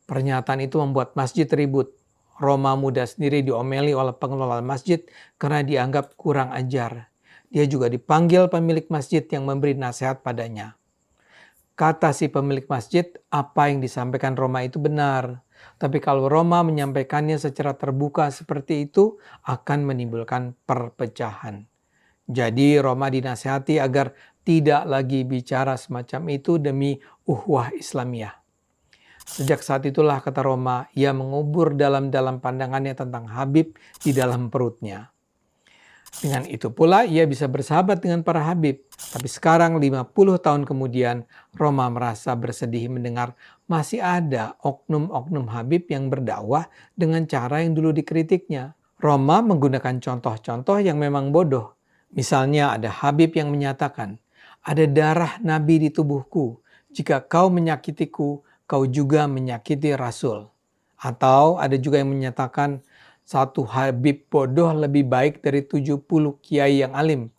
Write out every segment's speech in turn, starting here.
Pernyataan itu membuat masjid ribut. Roma muda sendiri diomeli oleh pengelola masjid karena dianggap kurang ajar. Dia juga dipanggil pemilik masjid yang memberi nasihat padanya. Kata si pemilik masjid, apa yang disampaikan Roma itu benar. Tapi kalau Roma menyampaikannya secara terbuka seperti itu, akan menimbulkan perpecahan. Jadi Roma dinasihati agar tidak lagi bicara semacam itu demi uhwah Islamiyah. Sejak saat itulah, kata Roma, ia mengubur dalam-dalam pandangannya tentang Habib di dalam perutnya. Dengan itu pula ia bisa bersahabat dengan para Habib. Tapi sekarang 50 tahun kemudian Roma merasa bersedih mendengar masih ada oknum-oknum Habib yang berdakwah dengan cara yang dulu dikritiknya. Roma menggunakan contoh-contoh yang memang bodoh. Misalnya ada Habib yang menyatakan, ada darah Nabi di tubuhku. Jika kau menyakitiku, kau juga menyakiti Rasul. Atau ada juga yang menyatakan, satu Habib bodoh lebih baik dari 70 kiai yang alim.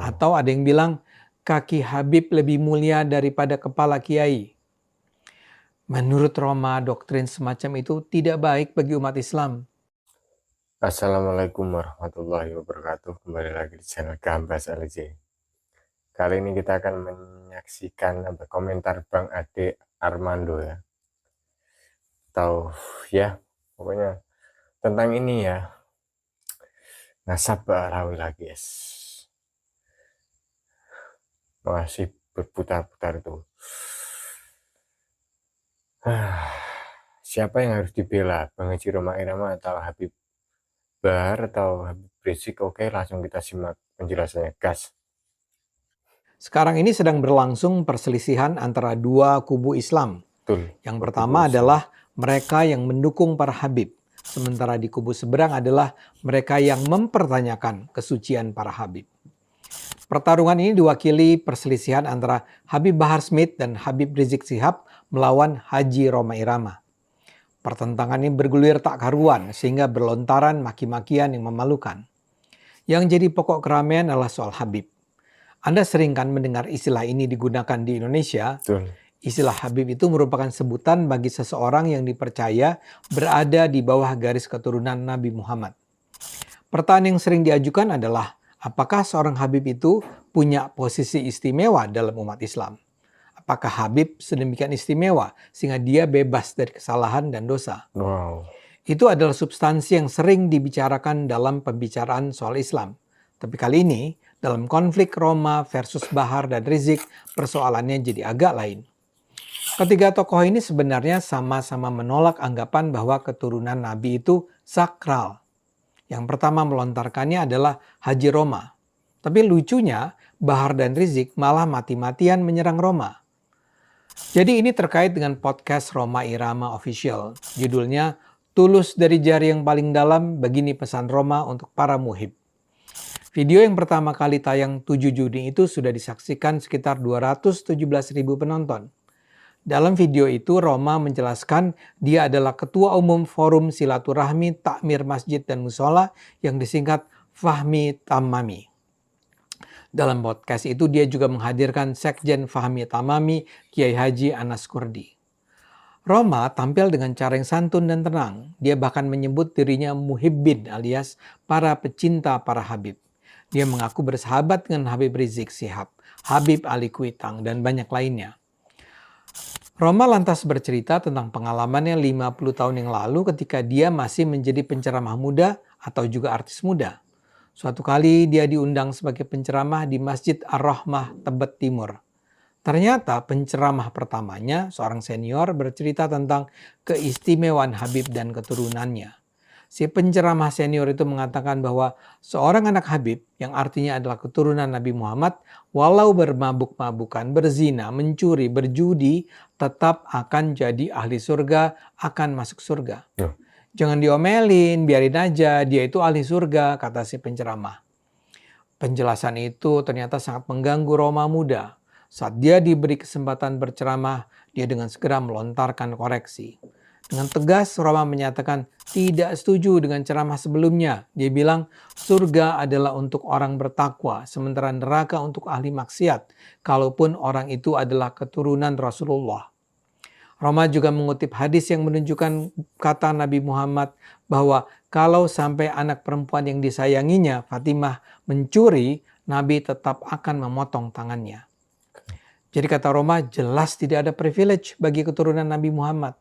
Atau ada yang bilang, kaki Habib lebih mulia daripada kepala kiai. Menurut Roma, doktrin semacam itu tidak baik bagi umat Islam. Assalamualaikum warahmatullahi wabarakatuh. Kembali lagi di channel Gambas LJ. Kali ini kita akan menyaksikan komentar Bang Ade Armando ya. Atau ya, pokoknya tentang ini ya. Nasabah Raula guys. Masih berputar-putar itu. Siapa yang harus dibela? Bang Haji Roma Irama atau Habib Bahar atau Habib Rizik? Oke, langsung kita simak penjelasannya, gas. Sekarang ini sedang berlangsung perselisihan antara dua kubu Islam. Betul. Yang pertama adalah mereka yang mendukung para Habib. Sementara di kubu seberang adalah mereka yang mempertanyakan kesucian para Habib. Pertarungan ini diwakili perselisihan antara Habib Bahar Smith dan Habib Rizik Syihab melawan Haji Roma Irama. Pertentangan ini bergulir tak karuan sehingga berlontaran maki-makian yang memalukan. Yang jadi pokok keramaian adalah soal Habib. Anda sering kan mendengar istilah ini digunakan di Indonesia? Betul. Istilah Habib itu merupakan sebutan bagi seseorang yang dipercaya berada di bawah garis keturunan Nabi Muhammad. Pertanyaan yang sering diajukan adalah, apakah seorang Habib itu punya posisi istimewa dalam umat Islam? Apakah Habib sedemikian istimewa sehingga dia bebas dari kesalahan dan dosa? Wow. Itu adalah substansi yang sering dibicarakan dalam pembicaraan soal Islam. Tapi kali ini, dalam konflik Roma versus Bahar dan Rizik, persoalannya jadi agak lain. Ketiga tokoh ini sebenarnya sama-sama menolak anggapan bahwa keturunan Nabi itu sakral. Yang pertama melontarkannya adalah Haji Roma. Tapi lucunya, Bahar dan Rizik malah mati-matian menyerang Roma. Jadi ini terkait dengan podcast Roma Irama Official. Judulnya, Tulus dari Jari yang Paling Dalam, begini pesan Roma untuk para muhib. Video yang pertama kali tayang 7 Juni itu sudah disaksikan sekitar 217.000 penonton. Dalam video itu Roma menjelaskan dia adalah Ketua Umum Forum Silaturahmi Takmir Masjid dan Musola yang disingkat Fahmi Tamami. Dalam podcast itu dia juga menghadirkan Sekjen Fahmi Tamami, Kiai Haji Anas Kurdi. Roma tampil dengan cara yang santun dan tenang. Dia bahkan menyebut dirinya muhibbin alias para pecinta para Habib. Dia mengaku bersahabat dengan Habib Rizik Syihab, Habib Ali Kuitang, dan banyak lainnya. Roma lantas bercerita tentang pengalamannya 50 tahun yang lalu ketika dia masih menjadi penceramah muda atau juga artis muda. Suatu kali dia diundang sebagai penceramah di Masjid Ar-Rahmah, Tebet Timur. Ternyata penceramah pertamanya, seorang senior, bercerita tentang keistimewaan Habib dan keturunannya. Si penceramah senior itu mengatakan bahwa seorang anak Habib yang artinya adalah keturunan Nabi Muhammad, walau bermabuk-mabukan, berzina, mencuri, berjudi, tetap akan jadi ahli surga, akan masuk surga. Jangan diomelin, biarin aja, dia itu ahli surga, kata si penceramah. Penjelasan itu ternyata sangat mengganggu Roma muda. Saat dia diberi kesempatan berceramah, dia dengan segera melontarkan koreksi. Dengan tegas, Roma menyatakan tidak setuju dengan ceramah sebelumnya. Dia bilang surga adalah untuk orang bertakwa, sementara neraka untuk ahli maksiat, kalaupun orang itu adalah keturunan Rasulullah. Roma juga mengutip hadis yang menunjukkan kata Nabi Muhammad bahwa kalau sampai anak perempuan yang disayanginya, Fatimah, mencuri, Nabi tetap akan memotong tangannya. Jadi kata Roma, jelas tidak ada privilege bagi keturunan Nabi Muhammad.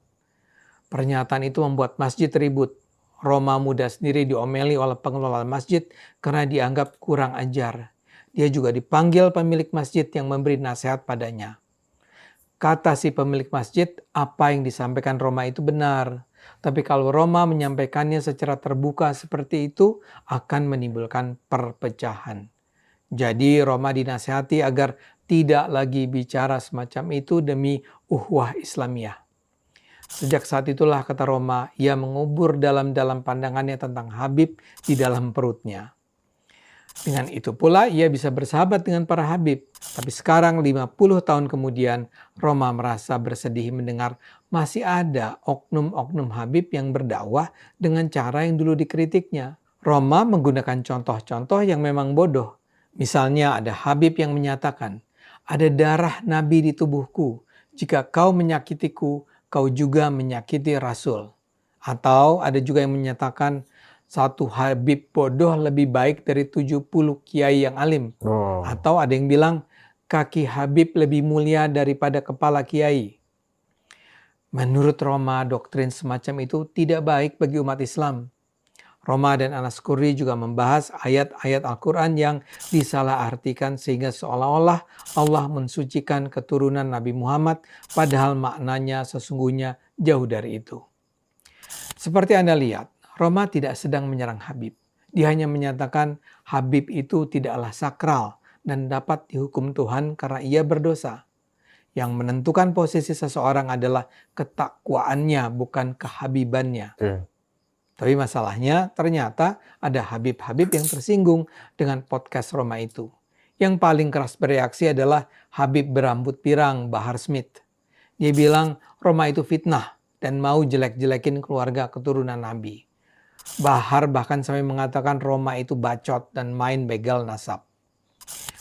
Pernyataan itu membuat masjid ribut. Roma muda sendiri diomeli oleh pengelola masjid karena dianggap kurang ajar. Dia juga dipanggil pemilik masjid yang memberi nasihat padanya. Kata si pemilik masjid, apa yang disampaikan Roma itu benar. Tapi kalau Roma menyampaikannya secara terbuka seperti itu, akan menimbulkan perpecahan. Jadi Roma dinasihati agar tidak lagi bicara semacam itu demi uhwah Islamiyah. Sejak saat itulah, kata Roma, ia mengubur dalam-dalam pandangannya tentang Habib di dalam perutnya. Dengan itu pula ia bisa bersahabat dengan para Habib. Tapi sekarang 50 tahun kemudian, Roma merasa bersedih mendengar masih ada oknum-oknum Habib yang berdakwah dengan cara yang dulu dikritiknya. Roma menggunakan contoh-contoh yang memang bodoh. Misalnya ada Habib yang menyatakan, ada darah Nabi di tubuhku. Jika kau menyakitiku, kau juga menyakiti Rasul. Atau ada juga yang menyatakan, satu Habib bodoh lebih baik dari 70 kiai yang alim. Atau ada yang bilang kaki Habib lebih mulia daripada kepala kiai. Menurut Roma, doktrin semacam itu tidak baik bagi umat Islam. Roma dan Anaskurri juga membahas ayat-ayat Al-Quran yang disalahartikan sehingga seolah-olah Allah mensucikan keturunan Nabi Muhammad, padahal maknanya sesungguhnya jauh dari itu. Seperti Anda lihat, Roma tidak sedang menyerang Habib. Dia hanya menyatakan Habib itu tidaklah sakral dan dapat dihukum Tuhan karena ia berdosa. Yang menentukan posisi seseorang adalah ketakwaannya, bukan kehabibannya. Tapi masalahnya ternyata ada Habib-Habib yang tersinggung dengan podcast Roma itu. Yang paling keras bereaksi adalah Habib berambut pirang, Bahar Smith. Dia bilang Roma itu fitnah dan mau jelek-jelekin keluarga keturunan Nabi. Bahar bahkan sampai mengatakan Roma itu bacot dan main begal nasab.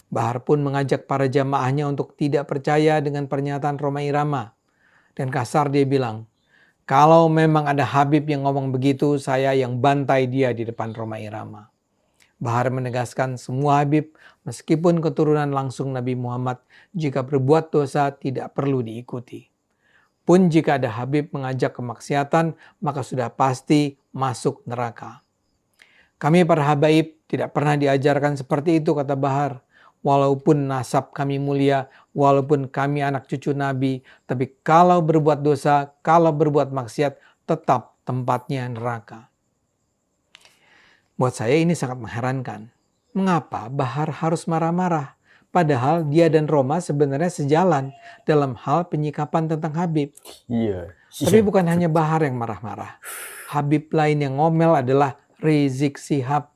Bahar pun mengajak para jamaahnya untuk tidak percaya dengan pernyataan Roma Irama. Dan kasar dia bilang, kalau memang ada Habib yang ngomong begitu, saya yang bantai dia di depan Roma Irama. Bahar menegaskan semua Habib, meskipun keturunan langsung Nabi Muhammad, jika berbuat dosa tidak perlu diikuti. Pun jika ada Habib mengajak kemaksiatan, maka sudah pasti masuk neraka. Kami para habaib tidak pernah diajarkan seperti itu, kata Bahar. Walaupun nasab kami mulia, walaupun kami anak cucu Nabi, tapi kalau berbuat dosa, kalau berbuat maksiat, tetap tempatnya neraka. Buat saya ini sangat mengherankan. Mengapa Bahar harus marah-marah? Padahal dia dan Roma sebenarnya sejalan dalam hal penyikapan tentang Habib. Tapi bukan hanya Bahar yang marah-marah. Habib lain yang ngomel adalah Rizik Syihab.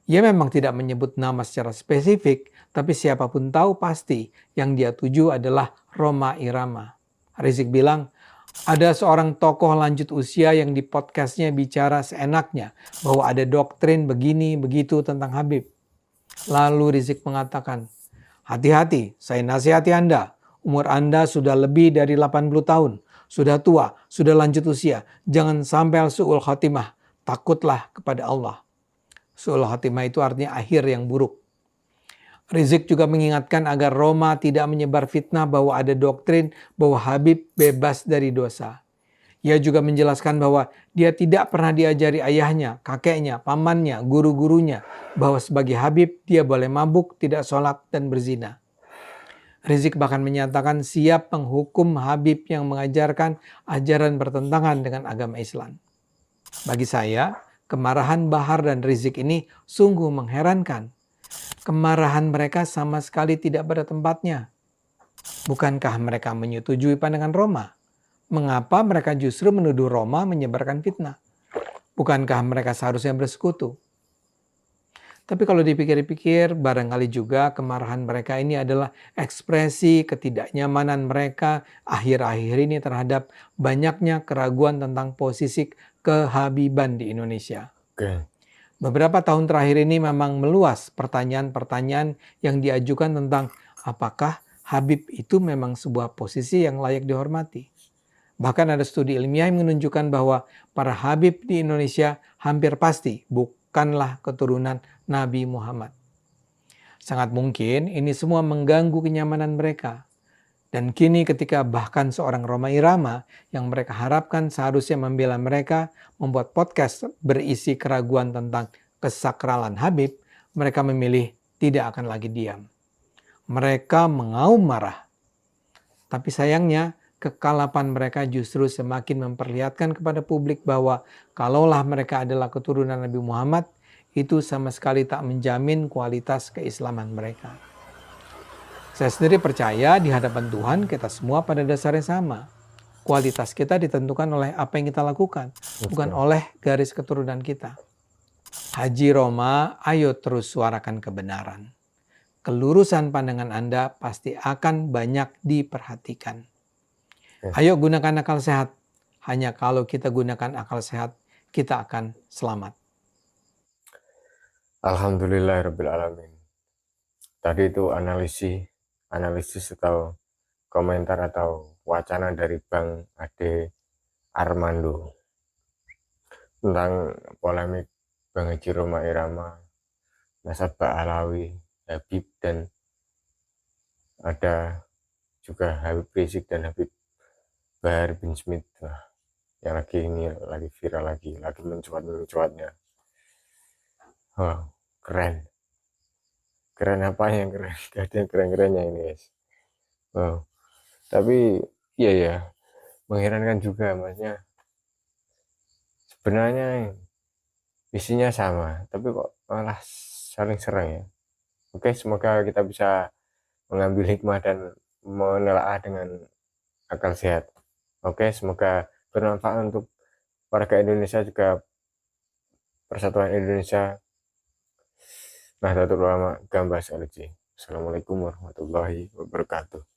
Ia memang tidak menyebut nama secara spesifik, tapi siapapun tahu pasti yang dia tuju adalah Roma Irama. Rizik bilang, ada seorang tokoh lanjut usia yang di podcastnya bicara seenaknya bahwa ada doktrin begini begitu tentang Habib. Lalu Rizik mengatakan, hati-hati, saya nasihati Anda. Umur Anda sudah lebih dari 80 tahun. Sudah tua, sudah lanjut usia. Jangan sampai su'ul khatimah. Takutlah kepada Allah. Su'ul khatimah itu artinya akhir yang buruk. Rizik juga mengingatkan agar Roma tidak menyebar fitnah bahwa ada doktrin bahwa Habib bebas dari dosa. Ia juga menjelaskan bahwa dia tidak pernah diajari ayahnya, kakeknya, pamannya, guru-gurunya bahwa sebagai Habib dia boleh mabuk, tidak sholat, dan berzina. Rizik bahkan menyatakan siap menghukum Habib yang mengajarkan ajaran bertentangan dengan agama Islam. Bagi saya, kemarahan Bahar dan Rizik ini sungguh mengherankan. Kemarahan mereka sama sekali tidak pada tempatnya. Bukankah mereka menyetujui pandangan Roma? Mengapa mereka justru menuduh Roma menyebarkan fitnah? Bukankah mereka seharusnya bersekutu? Tapi kalau dipikir-pikir, barangkali juga kemarahan mereka ini adalah ekspresi ketidaknyamanan mereka akhir-akhir ini terhadap banyaknya keraguan tentang posisi kehabiban di Indonesia. Beberapa tahun terakhir ini memang meluas pertanyaan-pertanyaan yang diajukan tentang apakah Habib itu memang sebuah posisi yang layak dihormati. Bahkan ada studi ilmiah yang menunjukkan bahwa para habib di Indonesia hampir pasti bukanlah keturunan Nabi Muhammad. Sangat mungkin ini semua mengganggu kenyamanan mereka. Dan kini ketika bahkan seorang Rhoma Irama yang mereka harapkan seharusnya membela mereka membuat podcast berisi keraguan tentang kesakralan Habib, mereka memilih tidak akan lagi diam. Mereka mengaum marah. Tapi sayangnya kekalapan mereka justru semakin memperlihatkan kepada publik bahwa kalaulah mereka adalah keturunan Nabi Muhammad, itu sama sekali tak menjamin kualitas keislaman mereka. Saya sendiri percaya di hadapan Tuhan kita semua pada dasarnya sama. Kualitas kita ditentukan oleh apa yang kita lakukan, bukan oleh garis keturunan kita. Haji Roma, ayo terus suarakan kebenaran. Kelurusan pandangan Anda pasti akan banyak diperhatikan. Ayo gunakan akal sehat. Hanya kalau kita gunakan akal sehat, kita akan selamat. Alhamdulillahirrabbilalamin. Tadi itu analisis atau komentar atau wacana dari Bang Ade Armando tentang polemik Bang Haji Rhoma Irama, Nasabah Alawi, Habib, dan ada juga Habib Rizik dan Habib Bahar bin Smith yang lagi viral lagi mencuatnya. Oh, keren apa yang keren? Gak ada yang keren-kerennya ini, guys. Oh, tapi iya ya, mengherankan juga, maksudnya sebenarnya isinya sama, tapi kok malah saling serang ya. Oke, semoga kita bisa mengambil hikmah dan menelaah dengan akal sehat. Oke, semoga bermanfaat untuk warga Indonesia juga, persatuan Indonesia, Nahdlatul Ulama, Gambas LJ. Assalamualaikum warahmatullahi wabarakatuh.